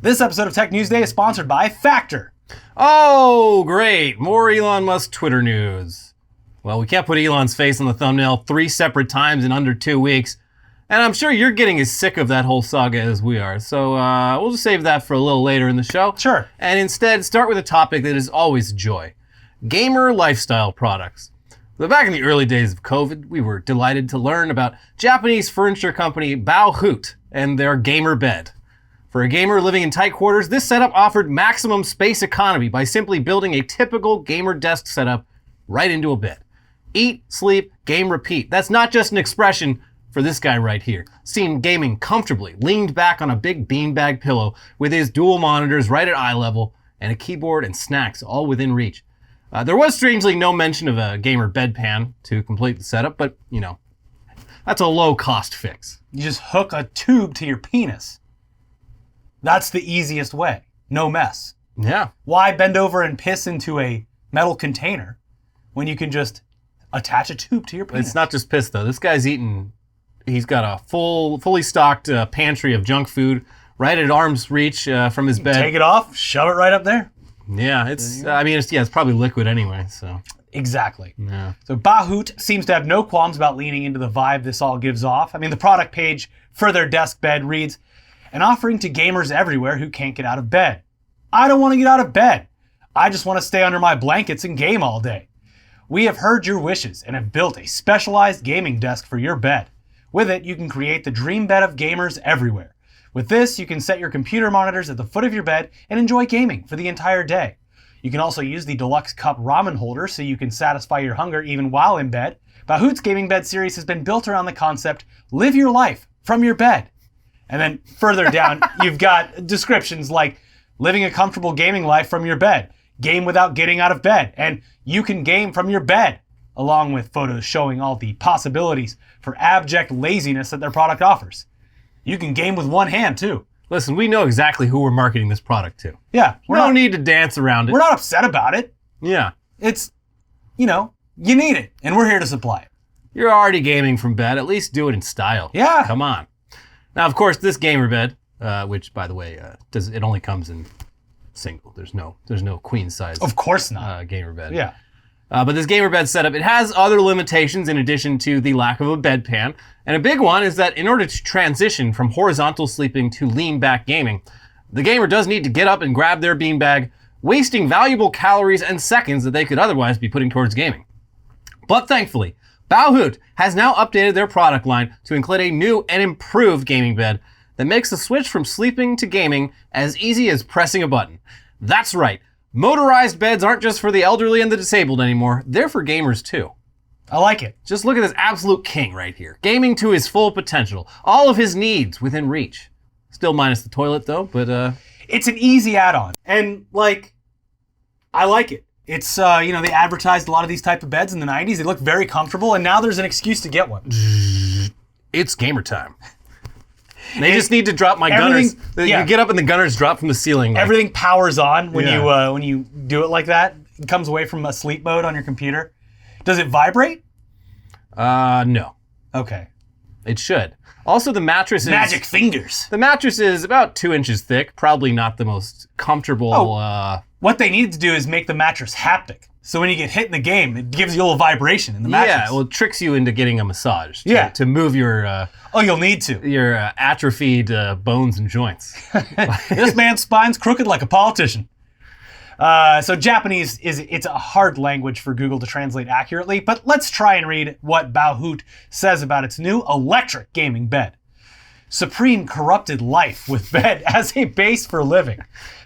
This episode of Tech News Day is sponsored by Factor. Oh, great. More Elon Musk Twitter news. Well, we can't put Elon's face on the thumbnail 3 separate times in under 2 weeks. And I'm sure you're getting as sick of that whole saga as we are. So we'll just save that for a little later in the show. Sure. And instead, start with a topic that is always joy. Gamer lifestyle products. But back in the early days of COVID, we were delighted to learn about Japanese furniture company DALL-E and their gamer bed. For a gamer living in tight quarters, this setup offered maximum space economy by simply building a typical gamer desk setup right into a bed. Eat, sleep, game, repeat. That's not just an expression for this guy right here, seen gaming comfortably, leaned back on a big beanbag pillow with his dual monitors right at eye level and a keyboard and snacks all within reach. There was strangely no mention of a gamer bedpan to complete the setup, but you know, that's a low-cost fix. You just hook a tube to your penis. That's the easiest way. No mess. Yeah. Why bend over and piss into a metal container when you can just attach a tube to your penis? It's not just piss though. This guy's he's got a fully stocked pantry of junk food right at arm's reach from his bed. Take it off, shove it right up there. Yeah, it's probably liquid anyway, so. Exactly. Yeah. So DALL-E seems to have no qualms about leaning into the vibe this all gives off. I mean, the product page for their desk bed reads, an offering to gamers everywhere who can't get out of bed. I don't want to get out of bed. I just want to stay under my blankets and game all day. We have heard your wishes and have built a specialized gaming desk for your bed. With it, you can create the dream bed of gamers everywhere. With this, you can set your computer monitors at the foot of your bed and enjoy gaming for the entire day. You can also use the deluxe cup ramen holder so you can satisfy your hunger even while in bed. DALL-E's gaming bed series has been built around the concept, live your life from your bed. And then further down, you've got descriptions like living a comfortable gaming life from your bed, game without getting out of bed, and you can game from your bed, along with photos showing all the possibilities for abject laziness that their product offers. You can game with one hand, too. Listen, we know exactly who we're marketing this product to. Yeah. No need to dance around it. We're not upset about it. Yeah. It's, you need it, and we're here to supply it. You're already gaming from bed. At least do it in style. Yeah. Come on. Now, of course, this gamer bed, which, by the way, it only comes in single. There's no queen size. Of course not. Gamer bed. Yeah. But this gamer bed setup, it has other limitations in addition to the lack of a bedpan. And a big one is that in order to transition from horizontal sleeping to lean back gaming, the gamer does need to get up and grab their beanbag, wasting valuable calories and seconds that they could otherwise be putting towards gaming. But thankfully, DALL-E has now updated their product line to include a new and improved gaming bed that makes the switch from sleeping to gaming as easy as pressing a button. That's right. Motorized beds aren't just for the elderly and the disabled anymore. They're for gamers too. I like it. Just look at this absolute king right here. Gaming to his full potential. All of his needs within reach. Still minus the toilet though, but it's an easy add-on. And I like it. It's, they advertised a lot of these type of beds in the 90s. They looked very comfortable, and now there's an excuse to get one. It's gamer time. They just need to drop my gunners. Yeah. You get up and the gunners drop from the ceiling. Everything powers on when you do it like that. It comes away from a sleep mode on your computer. Does it vibrate? No. Okay. It should. Also, the mattress is... Magic fingers. The mattress is about 2 inches thick. Probably not the most comfortable... What they need to do is make the mattress haptic. So when you get hit in the game, it gives you a little vibration in the mattress. Yeah, well, it tricks you into getting a massage. To move your... you'll need to. Your atrophied bones and joints. This man's spine's crooked like a politician. So Japanese it's a hard language for Google to translate accurately, but let's try and read what DALL-E says about its new electric gaming bed. Supreme corrupted life with bed as a base for living.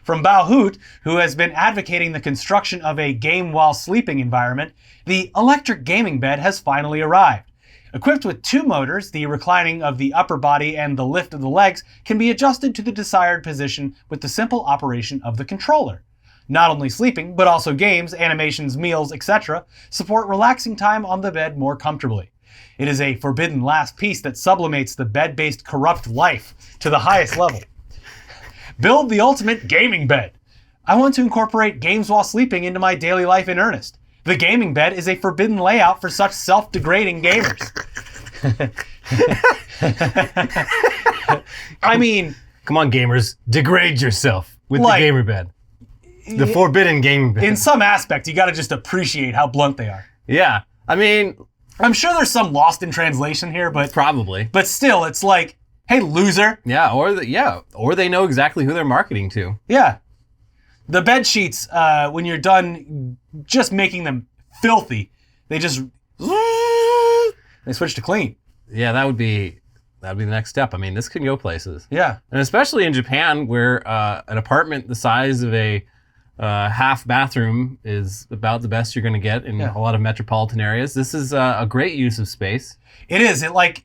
From DALL-E, who has been advocating the construction of a game while sleeping environment, the electric gaming bed has finally arrived. Equipped with 2 motors, the reclining of the upper body and the lift of the legs can be adjusted to the desired position with the simple operation of the controller. Not only sleeping, but also games, animations, meals, etc. support relaxing time on the bed more comfortably. It is a forbidden last piece that sublimates the bed-based corrupt life to the highest level. Build the ultimate gaming bed. I want to incorporate games while sleeping into my daily life in earnest. The gaming bed is a forbidden layout for such self-degrading gamers. I mean, Come on, gamers, degrade yourself with the gamer bed. The forbidden gaming bed. In some aspect, you got to just appreciate how blunt they are. Yeah. I mean, I'm sure there's some lost in translation here, but probably. But still, it's like, hey, loser. Yeah, or they know exactly who they're marketing to. Yeah. The bed sheets, when you're done just making them filthy, they just they switch to clean. Yeah, that would be the next step. I mean, this can go places. Yeah. And especially in Japan, where an apartment the size of a half bathroom is about the best you're going to get in a lot of metropolitan areas. This is a great use of space. It is. Like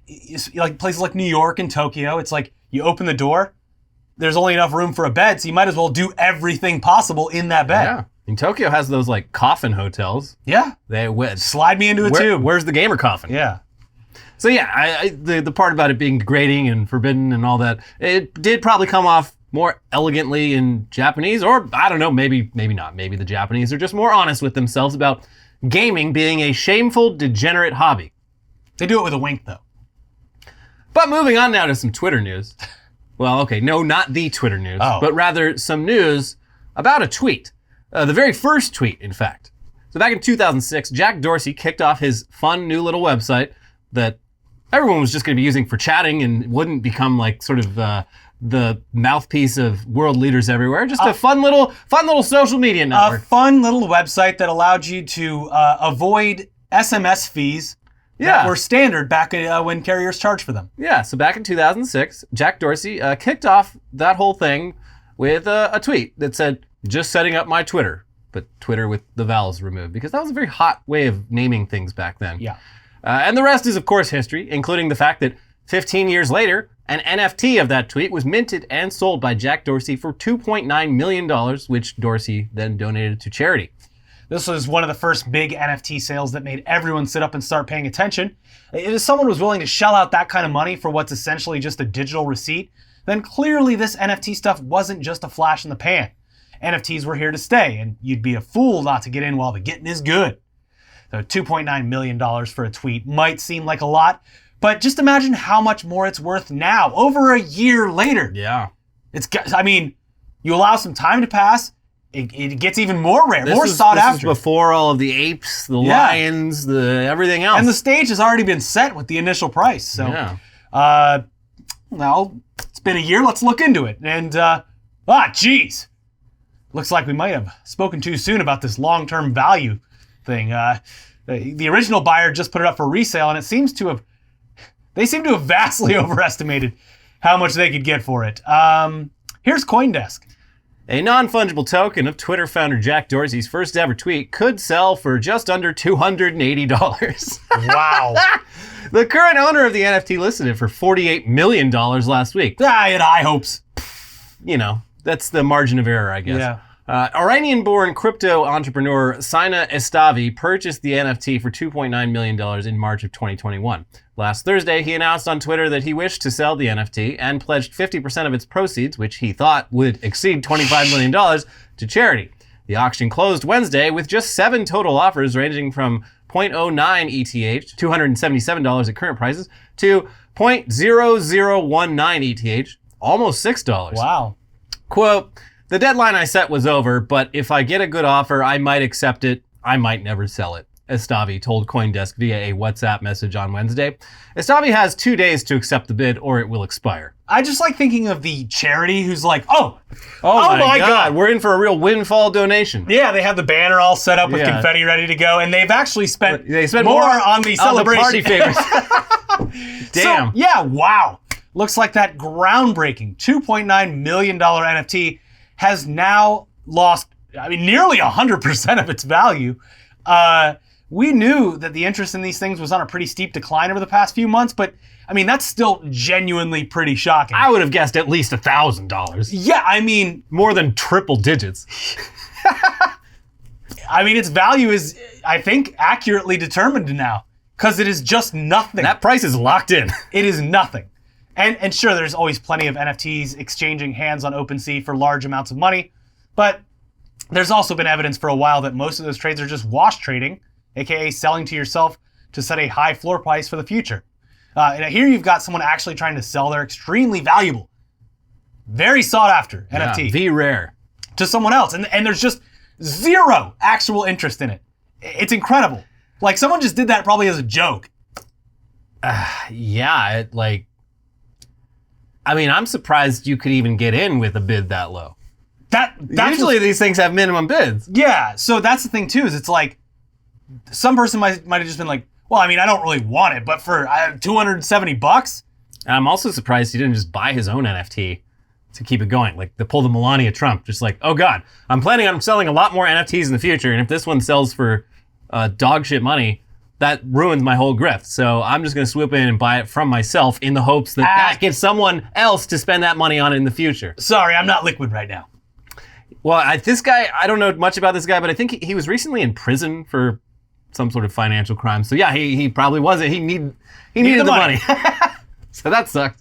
places like New York and Tokyo, it's like you open the door, there's only enough room for a bed, so you might as well do everything possible in that bed. Yeah. And Tokyo has those like coffin hotels. Yeah. Slide me into it too. Where's the gamer coffin? Yeah. So yeah, the part about it being degrading and forbidden and all that, it did probably come off more elegantly in Japanese, or I don't know, maybe not. Maybe the Japanese are just more honest with themselves about gaming being a shameful, degenerate hobby. They do it with a wink, though. But moving on now to some Twitter news. Well, okay, no, not the Twitter news, but rather some news about a tweet. The very first tweet, in fact. So back in 2006, Jack Dorsey kicked off his fun new little website that everyone was just going to be using for chatting and wouldn't become like sort of the mouthpiece of world leaders everywhere. Just a fun little social media network. A fun little website that allowed you to avoid SMS fees that were standard back when carriers charged for them. Yeah, so back in 2006, Jack Dorsey kicked off that whole thing with a tweet that said, "Just setting up my Twitter," but Twitter with the vowels removed, because that was a very hot way of naming things back then. Yeah. And the rest is, of course, history, including the fact that 15 years later, an NFT of that tweet was minted and sold by Jack Dorsey for $2.9 million, which Dorsey then donated to charity. This was one of the first big NFT sales that made everyone sit up and start paying attention. If someone was willing to shell out that kind of money for what's essentially just a digital receipt, then clearly this NFT stuff wasn't just a flash in the pan. NFTs were here to stay, and you'd be a fool not to get in while the getting is good. So $2.9 million for a tweet might seem like a lot, but just imagine how much more it's worth now, over a year later. Yeah. You allow some time to pass, it gets even more rare, more sought after. This is before all of the apes, the lions, the everything else. And the stage has already been set with the initial price. So, well, it's been a year, let's look into it. And, geez. Looks like we might have spoken too soon about this long-term value thing. The original buyer just put it up for resale, and they seem to have vastly overestimated how much they could get for it. Here's CoinDesk. A non-fungible token of Twitter founder Jack Dorsey's first ever tweet could sell for just under $280. Wow. The current owner of the NFT listed it for $48 million last week. I had high hopes. You know, that's the margin of error, I guess. Yeah. Iranian-born crypto entrepreneur Sina Estavi purchased the NFT for $2.9 million in March of 2021. Last Thursday, he announced on Twitter that he wished to sell the NFT and pledged 50% of its proceeds, which he thought would exceed $25 million, to charity. The auction closed Wednesday with just 7 total offers ranging from 0.09 ETH, $277 at current prices, to 0.0019 ETH, almost $6. Wow. Quote, "The deadline I set was over, but if I get a good offer, I might accept it. I might never sell it," Estavi told CoinDesk via a WhatsApp message on Wednesday. Estavi has 2 days to accept the bid or it will expire. I just like thinking of the charity who's like, oh my God, we're in for a real windfall donation. Yeah, they have the banner all set up with confetti ready to go, and they've actually spent more on the celebration. On the party favors. Damn. So, yeah, wow. Looks like that groundbreaking $2.9 million NFT has now lost, nearly 100% of its value. We knew that the interest in these things was on a pretty steep decline over the past few months, but that's still genuinely pretty shocking. I would have guessed at least $1,000. Yeah, more than triple digits. Its value is, I think, accurately determined now, because it is just nothing. That price is locked in. It is nothing. And sure, there's always plenty of NFTs exchanging hands on OpenSea for large amounts of money, but there's also been evidence for a while that most of those trades are just wash trading, aka selling to yourself to set a high floor price for the future. And here you've got someone actually trying to sell their extremely valuable very sought after NFT. V rare. To someone else. And there's just zero actual interest in it. It's incredible. Like, someone just did that probably as a joke. Yeah, I'm surprised you could even get in with a bid that low. That's Usually these things have minimum bids. Yeah, so that's the thing too, is it's like, some person might have just been like, well, I don't really want it, but for $270? I'm also surprised he didn't just buy his own NFT to keep it going. Like, to pull the Melania Trump, just like, oh God, I'm planning on selling a lot more NFTs in the future, and if this one sells for dog shit money, that ruins my whole grift. So I'm just going to swoop in and buy it from myself in the hopes that that gets someone else to spend that money on it in the future. Sorry, I'm not liquid right now. Well, this guy, I don't know much about this guy, but I think he was recently in prison for some sort of financial crime. So yeah, he probably wasn't. He needed the money. So that sucked.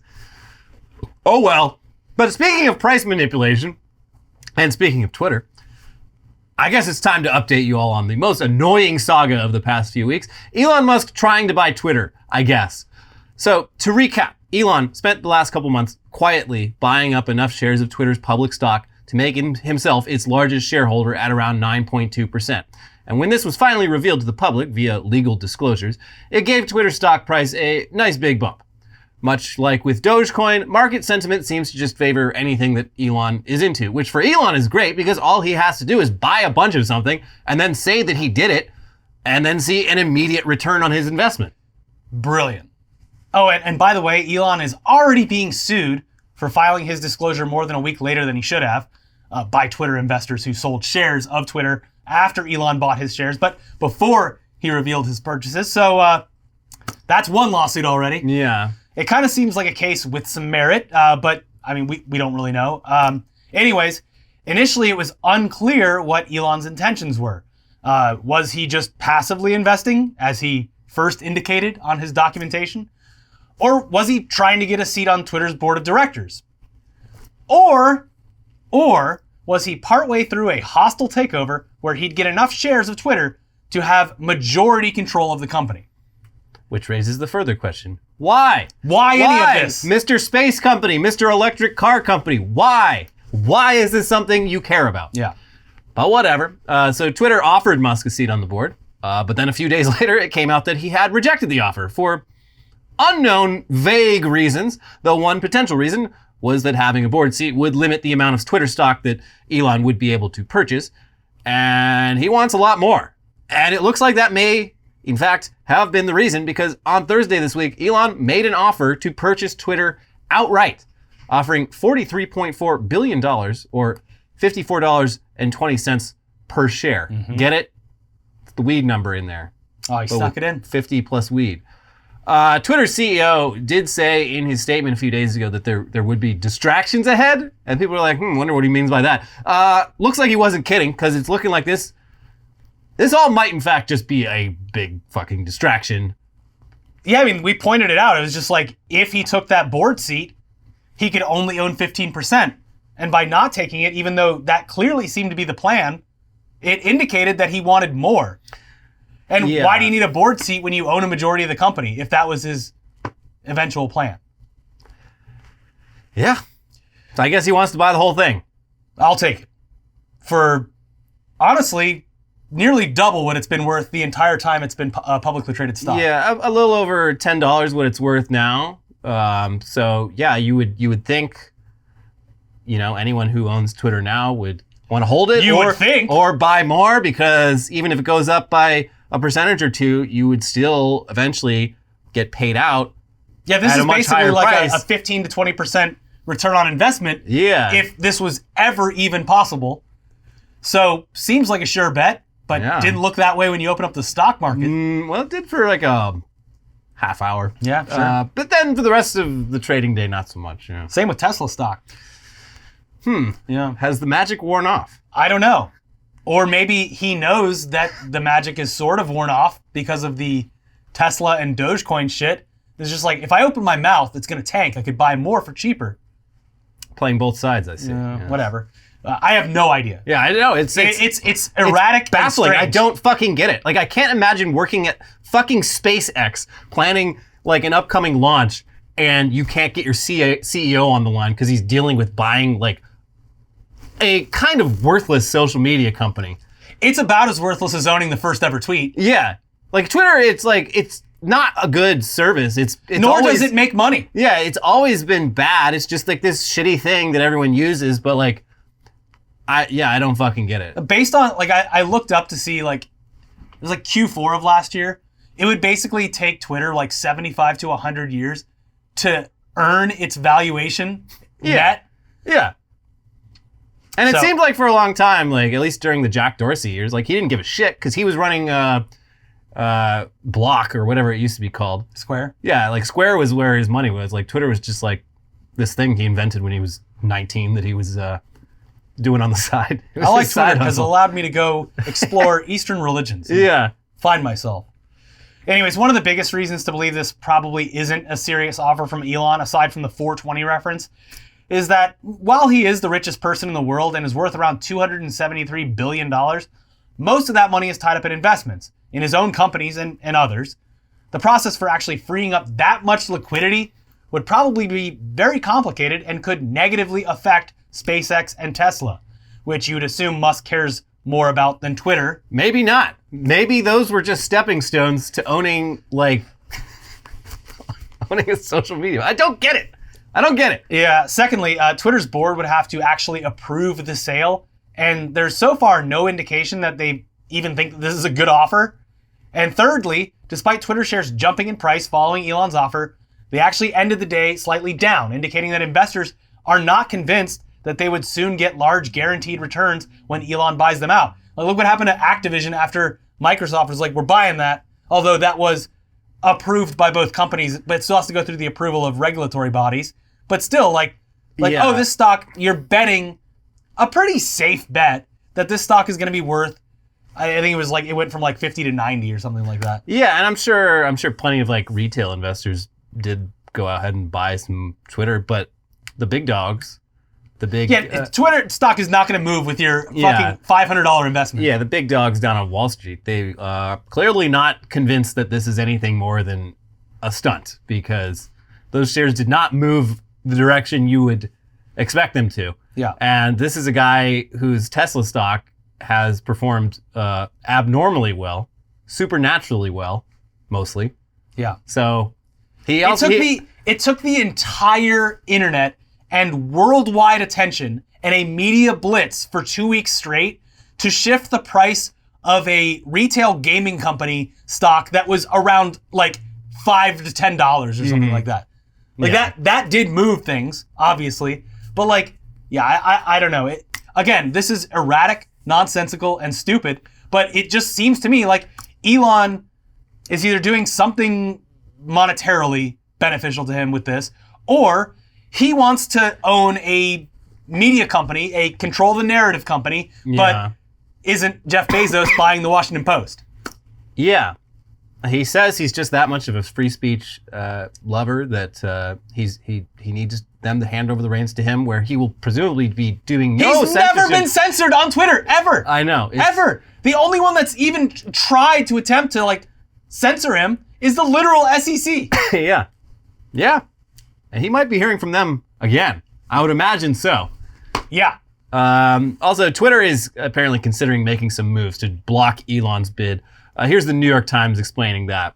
Oh well. But speaking of price manipulation, and speaking of Twitter, I guess it's time to update you all on the most annoying saga of the past few weeks. Elon Musk trying to buy Twitter, I guess. So to recap, Elon spent the last couple months quietly buying up enough shares of Twitter's public stock to make himself its largest shareholder at around 9.2%. And when this was finally revealed to the public via legal disclosures, it gave Twitter's stock price a nice big bump. Much like with Dogecoin, market sentiment seems to just favor anything that Elon is into, which for Elon is great because all he has to do is buy a bunch of something and then say that he did it and then see an immediate return on his investment. Brilliant. Oh, and by the way, Elon is already being sued for filing his disclosure more than a week later than he should have by Twitter investors who sold shares of Twitter after Elon bought his shares, but before he revealed his purchases. So that's one lawsuit already. Yeah. It kind of seems like a case with some merit, but we don't really know. Anyways, initially it was unclear what Elon's intentions were. Was he just passively investing, as he first indicated on his documentation? Or was he trying to get a seat on Twitter's board of directors? Or was he partway through a hostile takeover where he'd get enough shares of Twitter to have majority control of the company? Which raises the further question. Why? Why any of this? Mr. Space Company, Mr. Electric Car Company, why? Why is this something you care about? Yeah. But whatever. So Twitter offered Musk a seat on the board, but then a few days later it came out that he had rejected the offer for unknown, vague reasons, though one potential reason was that having a board seat would limit the amount of Twitter stock that Elon would be able to purchase, and he wants a lot more. And it looks like that may, in fact, have been the reason, because on Thursday this week, Elon made an offer to purchase Twitter outright, offering $43.4 billion or $54.20 per share. Mm-hmm. Get it? It's the weed number in there. Oh, he stuck it in. 50 plus weed. Twitter's CEO did say in his statement a few days ago that there would be distractions ahead, and people are like, wonder what he means by that. Looks like he wasn't kidding, because it's looking like this all might in fact just be a big fucking distraction. Yeah, we pointed it out. It was just like, if he took that board seat, he could only own 15%. And by not taking it, even though that clearly seemed to be the plan, it indicated that he wanted more. And why do you need a board seat when you own a majority of the company, if that was his eventual plan? Yeah. So I guess he wants to buy the whole thing. I'll take it. For, honestly, nearly double what it's been worth the entire time it's been publicly traded stock. Yeah, a little over $10 what it's worth now. So yeah, you would think, anyone who owns Twitter now would want to hold it. You would think. Or buy more, because even if it goes up by a percentage or two, you would still eventually get paid out. Yeah, this is basically like a 15 to 20% return on investment. Yeah. If this was ever even possible. So seems like a sure bet, but didn't look that way when you open up the stock market. Well, it did for like a half hour. Yeah, sure. But then for the rest of the trading day, not so much. Yeah. Same with Tesla stock. Yeah. Has the magic worn off? I don't know. Or maybe he knows that the magic is sort of worn off because of the Tesla and Dogecoin shit. It's just like, if I open my mouth, it's going to tank. I could buy more for cheaper. Playing both sides, I see. Yeah. Whatever. I have no idea. Yeah, I know. It's erratic, it's baffling. And I don't fucking get it. Like, I can't imagine working at fucking SpaceX, planning like an upcoming launch, and you can't get your CEO on the line because he's dealing with buying like a kind of worthless social media company. It's about as worthless as owning the first ever tweet. Yeah. Like Twitter, it's not a good service. It's Nor always, does it make money. Yeah, it's always been bad. It's just like this shitty thing that everyone uses, but like, I don't fucking get it. Based on, like, I looked up to see, like, it was like Q4 of last year. It would basically take Twitter like 75 to 100 years to earn its valuation net. Yeah. And it seemed like for a long time, like at least during the Jack Dorsey years, like he didn't give a shit because he was running Block or whatever it used to be called. Square? Yeah, like Square was where his money was. Like Twitter was just like this thing he invented when he was 19 that he was doing on the side. I like Twitter because it allowed me to go explore Eastern religions. Yeah. Find myself. Anyways, one of the biggest reasons to believe this probably isn't a serious offer from Elon, aside from the 420 reference, is that while he is the richest person in the world and is worth around $273 billion, most of that money is tied up in investments in his own companies and others. The process for actually freeing up that much liquidity would probably be very complicated and could negatively affect SpaceX and Tesla, which you'd assume Musk cares more about than Twitter. Maybe not. Maybe those were just stepping stones to owning a social media. I don't get it. Yeah. Secondly, Twitter's board would have to actually approve the sale, and there's so far no indication that they even think this is a good offer. And thirdly, despite Twitter shares jumping in price following Elon's offer, they actually ended the day slightly down, indicating that investors are not convinced that they would soon get large guaranteed returns when Elon buys them out. Like, look what happened to Activision after Microsoft was like, we're buying that, although that was approved by both companies, but it still has to go through the approval of regulatory bodies. But still, oh, this stock, you're betting a pretty safe bet that this stock is going to be worth, I think it was like, it went from like 50 to 90 or something like that. Yeah, and I'm sure plenty of like retail investors did go ahead and buy some Twitter, but the big dogs, Twitter stock is not going to move with your fucking $500 investment. Yeah, the big dogs down on Wall Street, they clearly not convinced that this is anything more than a stunt, because those shares did not move the direction you would expect them to. Yeah. And this is a guy whose Tesla stock has performed abnormally well, supernaturally well, mostly. Yeah. So it took the entire internet and worldwide attention and a media blitz for 2 weeks straight to shift the price of a retail gaming company stock that was around like $5 to $10 or something like that. Like that did move things, obviously. But like, yeah, I don't know. Again, this is erratic, nonsensical, and stupid. But it just seems to me like Elon is either doing something monetarily beneficial to him with this, or he wants to own a media company, control the narrative company, but isn't Jeff Bezos buying the Washington Post? Yeah. He says he's just that much of a free speech lover that he needs them to hand over the reins to him, where he will presumably be doing no censorship. He's never been censored on Twitter, ever. I know. Ever. The only one that's even tried to attempt to like censor him is the literal SEC. Yeah. Yeah. And he might be hearing from them again. I would imagine so. Yeah. Also, Twitter is apparently considering making some moves to block Elon's bid. Here's the New York Times explaining that.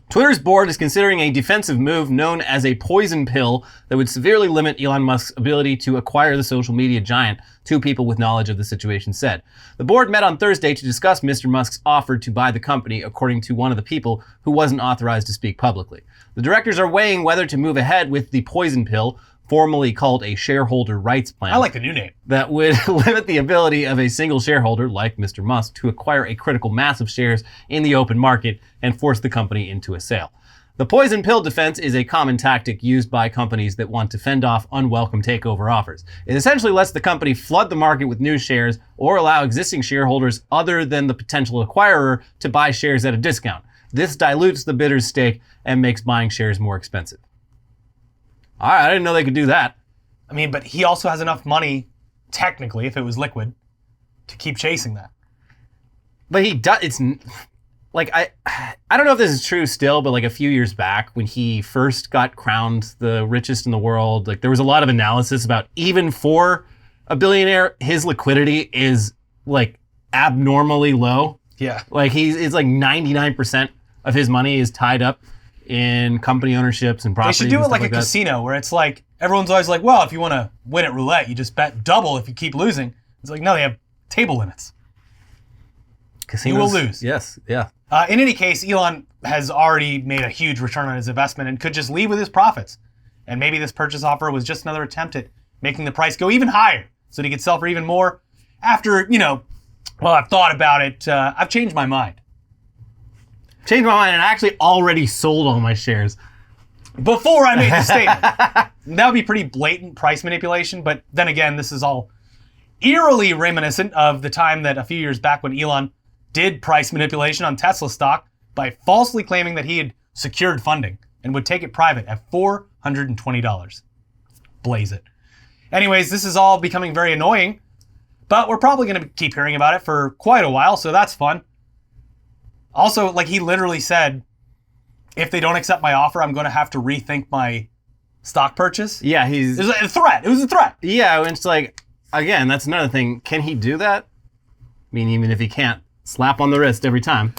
Twitter's board is considering a defensive move known as a poison pill that would severely limit Elon Musk's ability to acquire the social media giant, two people with knowledge of the situation said. The board met on Thursday to discuss Mr. Musk's offer to buy the company, according to one of the people who wasn't authorized to speak publicly. The directors are weighing whether to move ahead with the poison pill, formerly called a shareholder rights plan. I like the new name. That would limit the ability of a single shareholder, like Mr. Musk, to acquire a critical mass of shares in the open market and force the company into a sale. The poison pill defense is a common tactic used by companies that want to fend off unwelcome takeover offers. It essentially lets the company flood the market with new shares or allow existing shareholders other than the potential acquirer to buy shares at a discount. This dilutes the bidder's stake and makes buying shares more expensive. All right, I didn't know they could do that. I mean, but he also has enough money, technically, if it was liquid, to keep chasing that. But he does. It's like I don't know if this is true still, but like a few years back when he first got crowned the richest in the world, like there was a lot of analysis about even for a billionaire, his liquidity is like abnormally low. Yeah. Like it's like 99% of his money is tied up in company ownerships and They properties. should do it and like stuff a casino where it's like, everyone's always like, well, if you want to win at roulette, you just bet double if you keep losing. It's like, no, they have table limits. Casinos, You will lose. Yes, yeah. In any case, Elon has already made a huge return on his investment and could just leave with his profits. And maybe this purchase offer was just another attempt at making the price go even higher so that he could sell for even more. After, well, I've thought about it, I've changed my mind. Changed my mind and I actually already sold all my shares. Before I made the statement. That would be pretty blatant price manipulation, but then again, this is all eerily reminiscent of the time that a few years back when Elon did price manipulation on Tesla stock by falsely claiming that he had secured funding and would take it private at $420. Blaze it. Anyways, this is all becoming very annoying, but we're probably going to keep hearing about it for quite a while, so that's fun. Also, like he literally said, if they don't accept my offer, I'm going to have to rethink my stock purchase. Yeah, It was a threat. It was a threat. Yeah, it's like, again, that's another thing. Can he do that? I mean, even if he can't, slap on the wrist every time.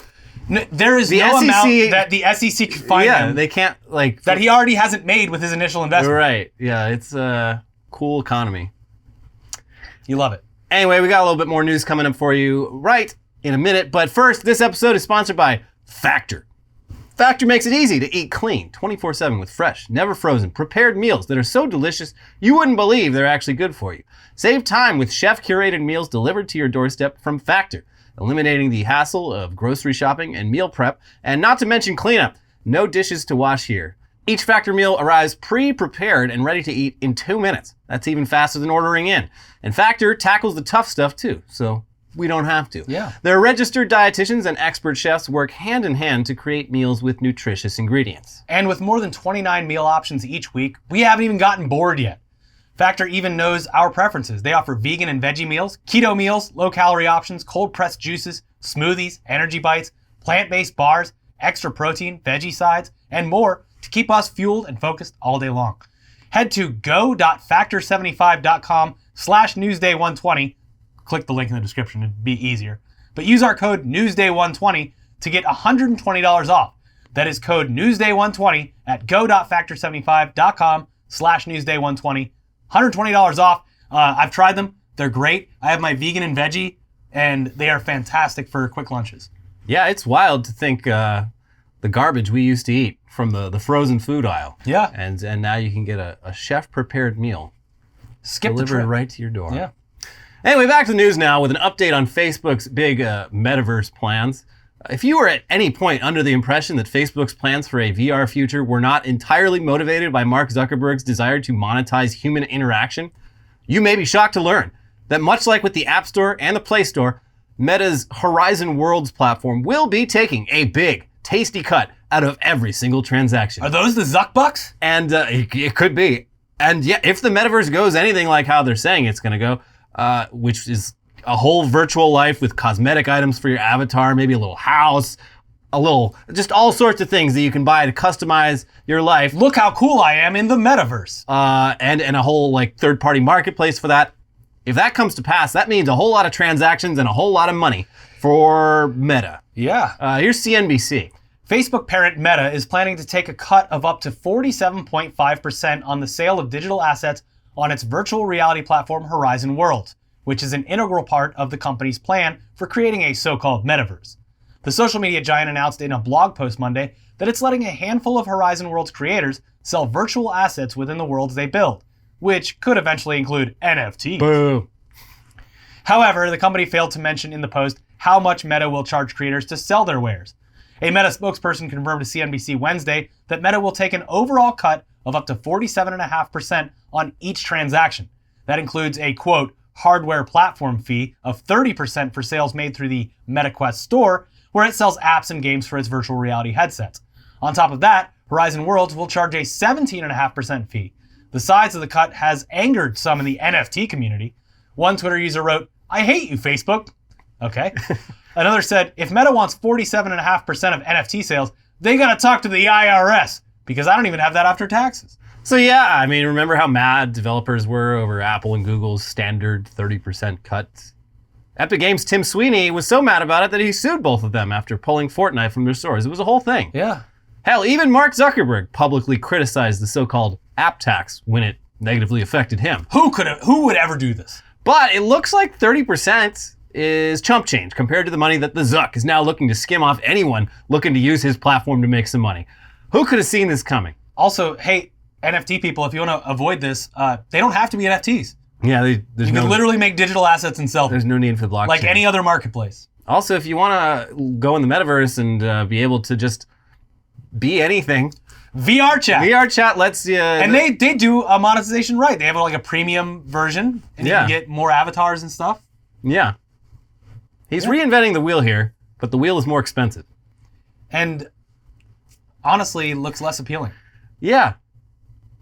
There is no amount that the SEC can find him. They can't, like... That he already hasn't made with his initial investment. Right, yeah, it's a cool economy. You love it. Anyway, we got a little bit more news coming up for you right in a minute. But first, this episode is sponsored by Factor. Factor makes it easy to eat clean, 24/7 with fresh, never frozen, prepared meals that are so delicious you wouldn't believe they're actually good for you. Save time with chef-curated meals delivered to your doorstep from Factor, eliminating the hassle of grocery shopping and meal prep, and not to mention cleanup. No dishes to wash here. Each Factor meal arrives pre-prepared and ready to eat in 2 minutes. That's even faster than ordering in. And Factor tackles the tough stuff too, so we don't have to. Yeah. Their registered dietitians and expert chefs work hand in hand to create meals with nutritious ingredients. And with more than 29 meal options each week, we haven't even gotten bored yet. Factor even knows our preferences. They offer vegan and veggie meals, keto meals, low-calorie options, cold-pressed juices, smoothies, energy bites, plant-based bars, extra protein, veggie sides, and more to keep us fueled and focused all day long. Head to go.factor75.com/newsday120. Click the link in the description, it'd be easier. But use our code newsday120 to get $120 off. That is code newsday120 at go.factor75.com/newsday120. $120 off. I've tried them. They're great. I have my vegan and veggie, and they are fantastic for quick lunches. Yeah, it's wild to think the garbage we used to eat from the frozen food aisle. Yeah. And now you can get a chef-prepared meal Skip the delivered trip. right to your door. Yeah. Anyway, back to the news now with an update on Facebook's big metaverse plans. If you were at any point under the impression that Facebook's plans for a VR future were not entirely motivated by Mark Zuckerberg's desire to monetize human interaction, you may be shocked to learn that much like with the App Store and the Play Store, Meta's Horizon Worlds platform will be taking a big, tasty cut out of every single transaction. Are those the Zuck Bucks? And it could be. And yeah, if the metaverse goes anything like how they're saying it's going to go, which is a whole virtual life with cosmetic items for your avatar, maybe a little house, just all sorts of things that you can buy to customize your life. Look how cool I am in the metaverse. And a whole like third-party marketplace for that. If that comes to pass, that means a whole lot of transactions and a whole lot of money for Meta. Yeah. Here's CNBC. Facebook parent Meta is planning to take a cut of up to 47.5% on the sale of digital assets on its virtual reality platform Horizon Worlds, which is an integral part of the company's plan for creating a so-called metaverse. The social media giant announced in a blog post Monday that it's letting a handful of Horizon Worlds creators sell virtual assets within the worlds they build, which could eventually include NFTs. Boo. However, the company failed to mention in the post how much Meta will charge creators to sell their wares. A Meta spokesperson confirmed to CNBC Wednesday that Meta will take an overall cut of up to 47.5% on each transaction. That includes a, quote, hardware platform fee of 30% for sales made through the MetaQuest store, where it sells apps and games for its virtual reality headsets. On top of that, Horizon Worlds will charge a 17.5% fee. The size of the cut has angered some in the NFT community. One Twitter user wrote, "I hate you, Facebook." Okay. Another said, if Meta wants 47.5% of NFT sales, they gotta talk to the IRS, because I don't even have that after taxes. So yeah, I mean, remember how mad developers were over Apple and Google's standard 30% cuts? Epic Games' Tim Sweeney was so mad about it that he sued both of them after pulling Fortnite from their stores. It was a whole thing. Yeah. Hell, even Mark Zuckerberg publicly criticized the so-called app tax when it negatively affected him. Who would ever do this? But it looks like 30% is chump change compared to the money that the Zuck is now looking to skim off anyone looking to use his platform to make some money. Who could have seen this coming? Also, hey, NFT people, if you want to avoid this, they don't have to be NFTs. Yeah, You can literally make digital assets and sell them. There's no need for the blockchain. Like any other marketplace. Also, if you want to go in the metaverse and be able to just be anything, VR chat. VR chat lets you. And they do a monetization right. They have like a premium version, and you can get more avatars and stuff. Yeah. He's reinventing the wheel here, but the wheel is more expensive. And honestly, looks less appealing. Yeah.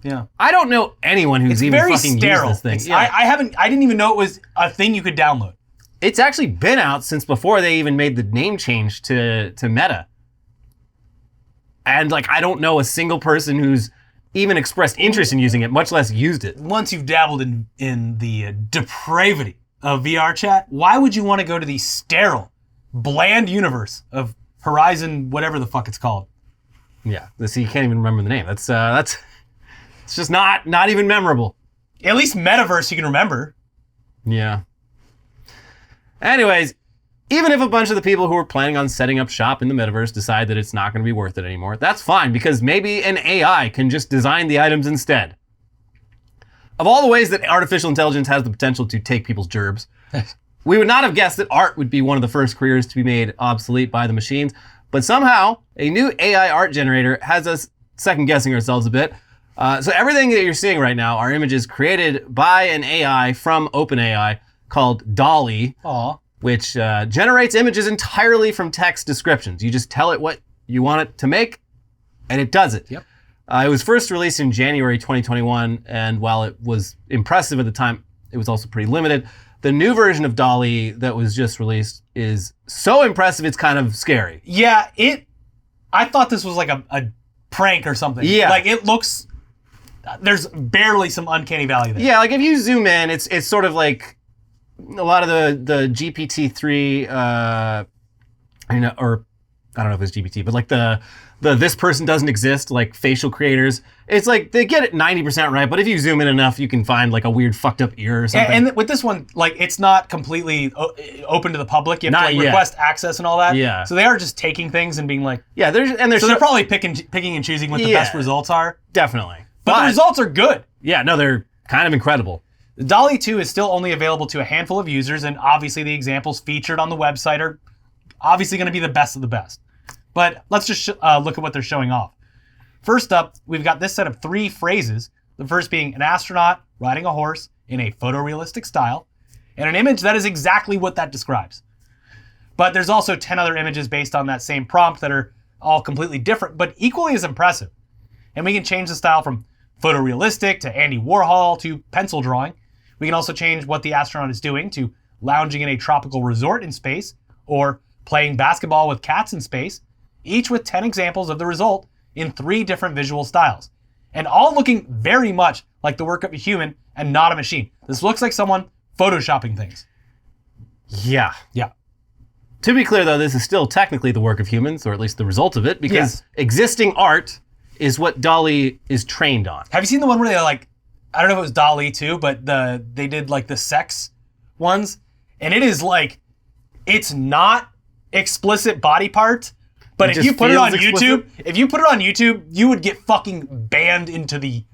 Yeah. I don't know anyone who's even fucking sterile. used this thing. I didn't even know it was a thing you could download. It's actually been out since before they even made the name change to Meta. And like, I don't know a single person who's even expressed interest in using it, much less used it. Once you've dabbled in the depravity of VR chat, why would you want to go to the sterile, bland universe of Horizon, whatever the fuck it's called? Yeah, see, you can't even remember the name. That's it's just not even memorable. At least Metaverse you can remember. Yeah. Anyways, even if a bunch of the people who are planning on setting up shop in the metaverse decide that it's not going to be worth it anymore, that's fine, because maybe an AI can just design the items instead. Of all the ways that artificial intelligence has the potential to take people's gerbs, we would not have guessed that art would be one of the first careers to be made obsolete by the machines, but somehow a new AI art generator has us second-guessing ourselves a bit. So everything that you're seeing right now are images created by an AI from OpenAI called DALL-E, which generates images entirely from text descriptions. You just tell it what you want it to make, and it does it. Yep. It was first released in January 2021, and while it was impressive at the time, it was also pretty limited. The new version of DALL-E that was just released is so impressive, it's kind of scary. Yeah, I thought this was like a prank or something. Yeah. Like, it looks, there's barely some uncanny valley there. Yeah, like if you zoom in, it's sort of like a lot of the GPT-3, or I don't know if it's GPT, but like the this person doesn't exist, like facial creators. It's like they get it 90% right, but if you zoom in enough, you can find like a weird fucked up ear or something. And with this one, like, it's not completely open to the public. You have to request access and all that. Yeah. So they are just taking things and being like, yeah, they're probably picking and choosing what the best results are. Definitely. But the results are good. Yeah, no, they're kind of incredible. DALL-E 2 is still only available to a handful of users, and obviously the examples featured on the website are obviously going to be the best of the best. But let's just look at what they're showing off. First up, we've got this set of 3 phrases. The first being an astronaut riding a horse in a photorealistic style, and an image that is exactly what that describes. But there's also 10 other images based on that same prompt that are all completely different, but equally as impressive. And we can change the style from photorealistic to Andy Warhol to pencil drawing. We can also change what the astronaut is doing to lounging in a tropical resort in space, or playing basketball with cats in space, each with 10 examples of the result in 3 different visual styles, and all looking very much like the work of a human and not a machine. This looks like someone photoshopping things. Yeah. Yeah. To be clear, though, this is still technically the work of humans, or at least the result of it, because existing art is what DALL-E is trained on. Have you seen the one where they like, I don't know if it was DALL-E 2, but they did like the sex ones, and it is like, it's not explicit body parts, but if you put it on YouTube, you would get fucking banned into the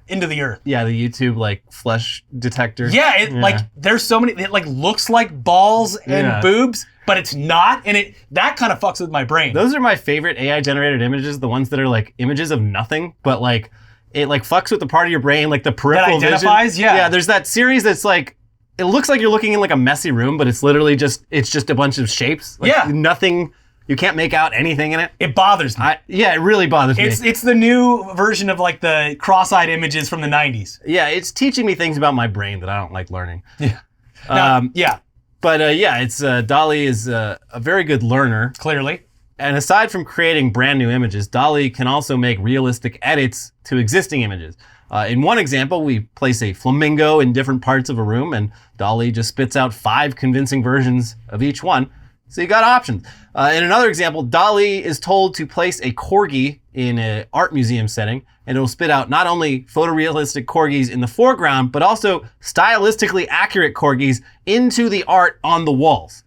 earth. Yeah, the YouTube like flesh detector. Yeah, like there's so many. It like looks like balls and boobs, but it's not, and that kind of fucks with my brain. Those are my favorite AI generated images. The ones that are like images of nothing, but like it like fucks with the part of your brain, like the peripheral that identifies. Vision. Yeah, there's that series that's like, it looks like you're looking in like a messy room, but it's literally just a bunch of shapes. Like, nothing. You can't make out anything in it. It bothers me. It really bothers me. It's the new version of like the cross-eyed images from the 90s. Yeah, it's teaching me things about my brain that I don't like learning. Yeah. But yeah, it's DALL-E is a very good learner. Clearly. And aside from creating brand new images, DALL-E can also make realistic edits to existing images. In one example, we place a flamingo in different parts of a room, and DALL-E just spits out 5 convincing versions of each one. So you got options. In another example, DALL-E is told to place a corgi in an art museum setting, and it'll spit out not only photorealistic corgis in the foreground, but also stylistically accurate corgis into the art on the walls.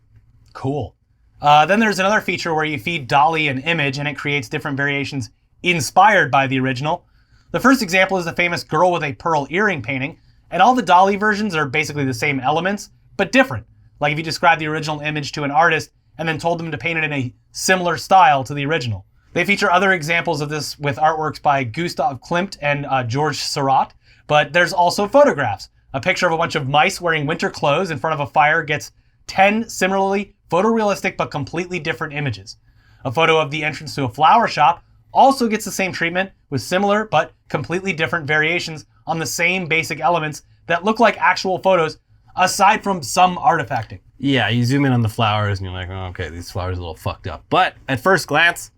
Cool. Then there's another feature where you feed DALL-E an image and it creates different variations inspired by the original. The first example is the famous girl with a pearl earring painting, and all the DALL-E versions are basically the same elements, but different. Like if you describe the original image to an artist and then told them to paint it in a similar style to the original. They feature other examples of this with artworks by Gustav Klimt and George Seurat, but there's also photographs. A picture of a bunch of mice wearing winter clothes in front of a fire gets 10 similarly photorealistic but completely different images. A photo of the entrance to a flower shop also gets the same treatment with similar but completely different variations on the same basic elements that look like actual photos aside from some artifacting. Yeah, you zoom in on the flowers and you're like, oh, okay, these flowers are a little fucked up. But at first glance,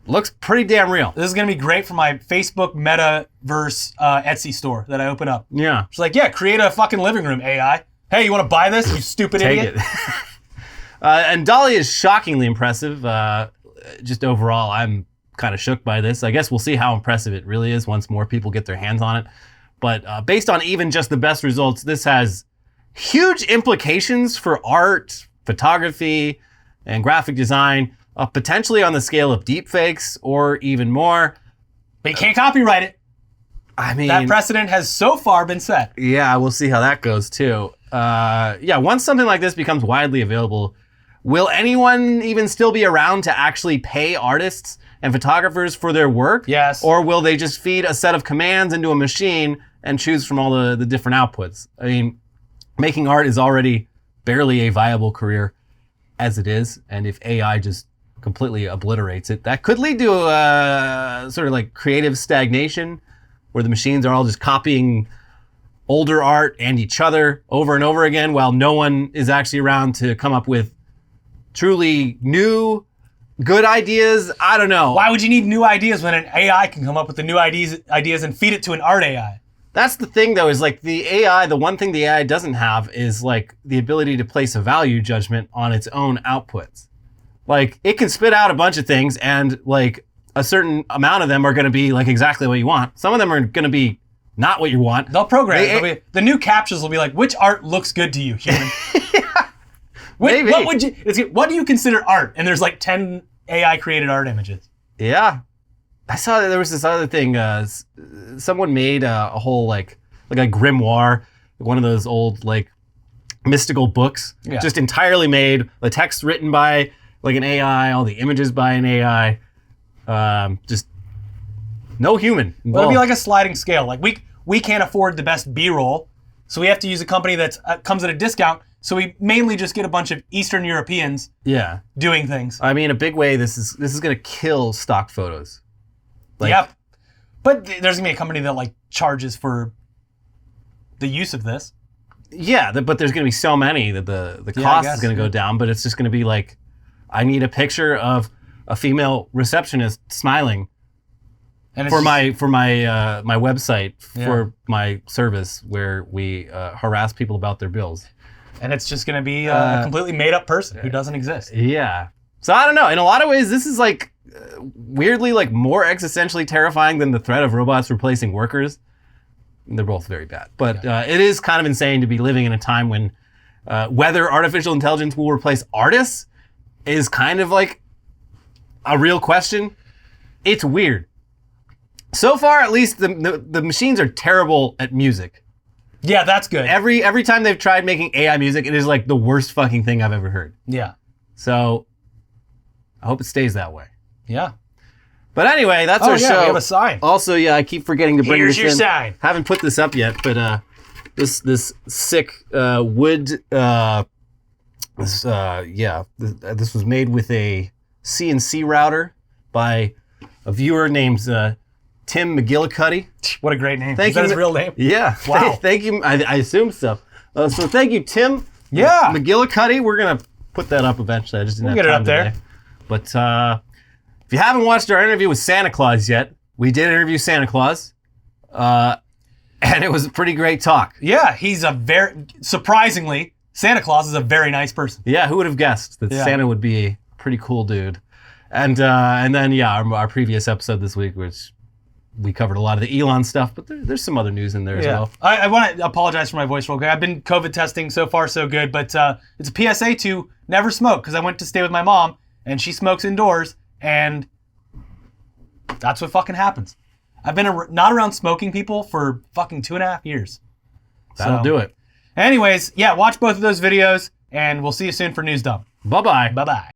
looks pretty damn real. This is going to be great for my Facebook metaverse Etsy store that I open up. Yeah. It's like, yeah, create a fucking living room, AI. Hey, you want to buy this, you stupid idiot? Take it. And DALL-E is shockingly impressive. Just overall, I'm kind of shook by this. I guess we'll see how impressive it really is once more people get their hands on it. But based on even just the best results, this has huge implications for art, photography, and graphic design, potentially on the scale of deepfakes or even more. But you can't copyright it. I mean, that precedent has so far been set. Yeah, we'll see how that goes too. Yeah, once something like this becomes widely available, will anyone even still be around to actually pay artists and photographers for their work? Yes. Or will they just feed a set of commands into a machine and choose from all the different outputs? I mean, making art is already barely a viable career as it is, and if AI just completely obliterates it, that could lead to a sort of like creative stagnation where the machines are all just copying older art and each other over and over again while no one is actually around to come up with truly new, good ideas. I don't know. Why would you need new ideas when an AI can come up with the new ideas and feed it to an art AI? That's the thing though, is like the AI, the one thing the AI doesn't have is like the ability to place a value judgment on its own outputs. Like it can spit out a bunch of things and like a certain amount of them are going to be like exactly what you want. Some of them are going to be not what you want. They'll program it. The new captures will be like, which art looks good to you, human? Yeah, maybe. What do you consider art? And there's like 10 AI created art images. Yeah. I saw that there was this other thing. Someone made a whole like a grimoire, one of those old like mystical books, just entirely made. The text written by like an AI, all the images by an AI, just no human involved. Well, it'll be like a sliding scale. Like we can't afford the best B-roll, so we have to use a company that comes at a discount. So we mainly just get a bunch of Eastern Europeans doing things. I mean, a big way this is going to kill stock photos. Like, yep. But there's going to be a company that like charges for the use of this. Yeah, but there's going to be so many that the cost is going to go down, but it's just going to be like, I need a picture of a female receptionist smiling for my website, for my service where we harass people about their bills. And it's just going to be a completely made up person who doesn't exist. Yeah. So I don't know. In a lot of ways, this is like weirdly like more existentially terrifying than the threat of robots replacing workers. They're both very bad. But it is kind of insane to be living in a time when whether artificial intelligence will replace artists is kind of like a real question. It's weird. So far, at least, the machines are terrible at music. Yeah, that's good. Every time they've tried making AI music, it is like the worst fucking thing I've ever heard. Yeah. So I hope it stays that way. Yeah. But anyway, that's our show. We have a sign. Also, yeah, I keep forgetting to bring this in. Here's your sign. Haven't put this up yet, but this sick wood. This was made with a CNC router by a viewer named Tim McGillicuddy. What a great name. Thank Is that his real name? Yeah. Wow. Thank you. I assume so. So thank you, Tim, Yeah. McGillicuddy, we're going to put that up eventually. I just didn't We'll have get it time up there. today. But if you haven't watched our interview with Santa Claus yet, we did interview Santa Claus. And it was a pretty great talk. Yeah, he's surprisingly, Santa Claus is a very nice person. Yeah, who would have guessed that Santa would be a pretty cool dude? And then, our previous episode this week, which we covered a lot of the Elon stuff, but there's some other news in there as well. I want to apologize for my voice real quick. I've been COVID testing, so far so good, but it's a PSA to never smoke, because I went to stay with my mom, and she smokes indoors, and that's what fucking happens. I've been not around smoking people for fucking 2.5 years. That'll do it. Anyways, watch both of those videos, and we'll see you soon for News Dump. Bye-bye. Bye-bye.